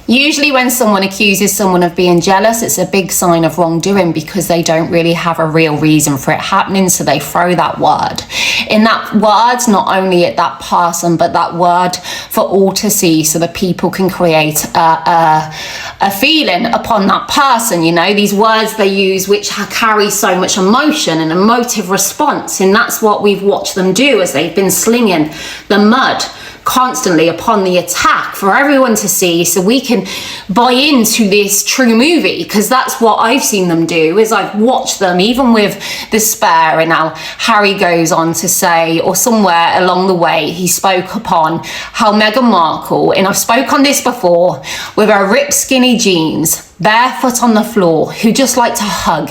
Usually when someone accuses someone of being jealous, it's a big sign of wrongdoing because they don't really have a real reason for it happening. So they throw that word. In that word, not only at that person, but that word for all to see so that people can create a feeling upon that person. You know, these words they use which carry so much emotion and emotive response. And that's what we've watched them do as they've been slinging the mud constantly upon the attack for everyone to see, so we can buy into this true movie, because that's what I've seen them do. Is I've watched them, even with the spare, and now Harry goes on to say, or somewhere along the way he spoke upon how Meghan Markle, and I've spoke on this before, with her ripped skinny jeans, barefoot on the floor, who just like to hug,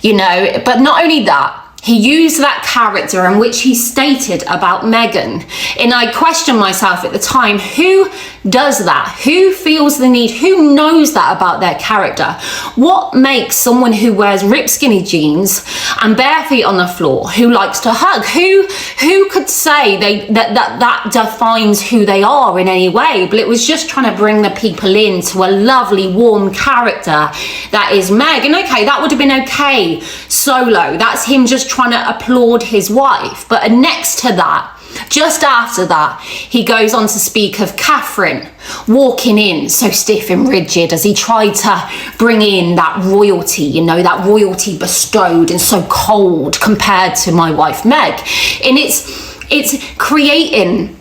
you know. But not only that, he used that character in which he stated about Meghan. And I questioned myself at the time, who does that? Who feels the need? Who knows that about their character? What makes someone who wears ripped skinny jeans and bare feet on the floor, who likes to hug? Who could say that defines who they are in any way? But it was just trying to bring the people into a lovely, warm character that is Meg. And okay, that would have been okay solo. That's him just trying to applaud his wife. But next to that, just after that, he goes on to speak of Catherine walking in so stiff and rigid as he tried to bring in that royalty, you know, that royalty bestowed and so cold compared to my wife Meg. And it's creating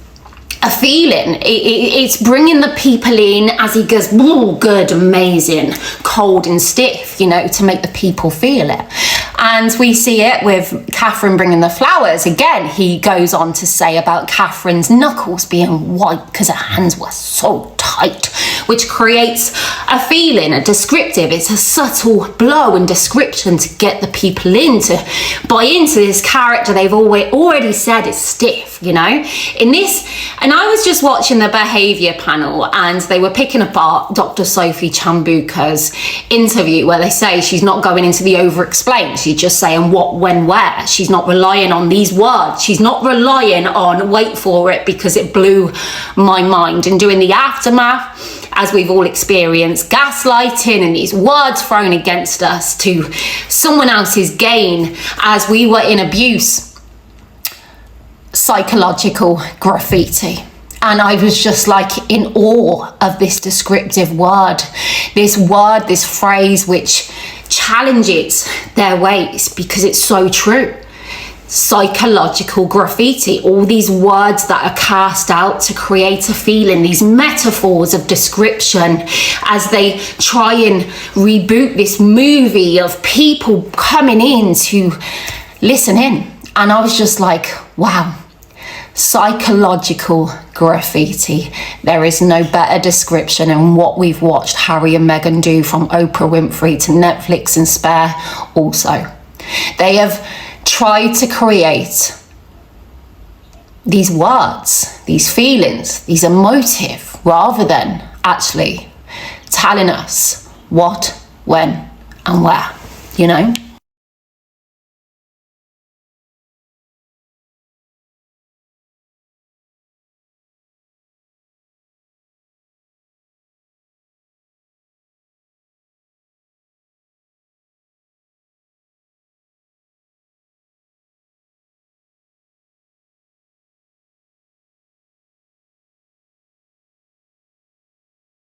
a feeling. It's bringing the people in as he goes, oh, good, amazing, cold and stiff, you know, to make the people feel it. And we see it with Catherine bringing the flowers. Again, he goes on to say about Catherine's knuckles being white because her hands were so tight, which creates a feeling, a descriptive. It's a subtle blow and description to get the people in to buy into this character they've already said is stiff, you know. In this, and I was just watching the behaviour panel, and they were picking apart Dr. Sophie Chambuka's interview where they say she's not going into the over-explain. She's just saying what, when, where. She's not relying on these words. She's not relying on, wait for it, because it blew my mind, and doing the aftermath, as we've all experienced, gaslighting and these words thrown against us to someone else's gain as we were in abuse. Psychological graffiti. And I was just like in awe of this descriptive word, this phrase which challenges their ways, because it's so true. Psychological graffiti, all these words that are cast out to create a feeling, these metaphors of description as they try and reboot this movie of people coming in to listen in. And I was just like, wow. Psychological graffiti. There is no better description in what we've watched Harry and Meghan do, from Oprah Winfrey to Netflix and Spare also. They have tried to create these words, these feelings, these emotive, rather than actually telling us what, when and where, you know?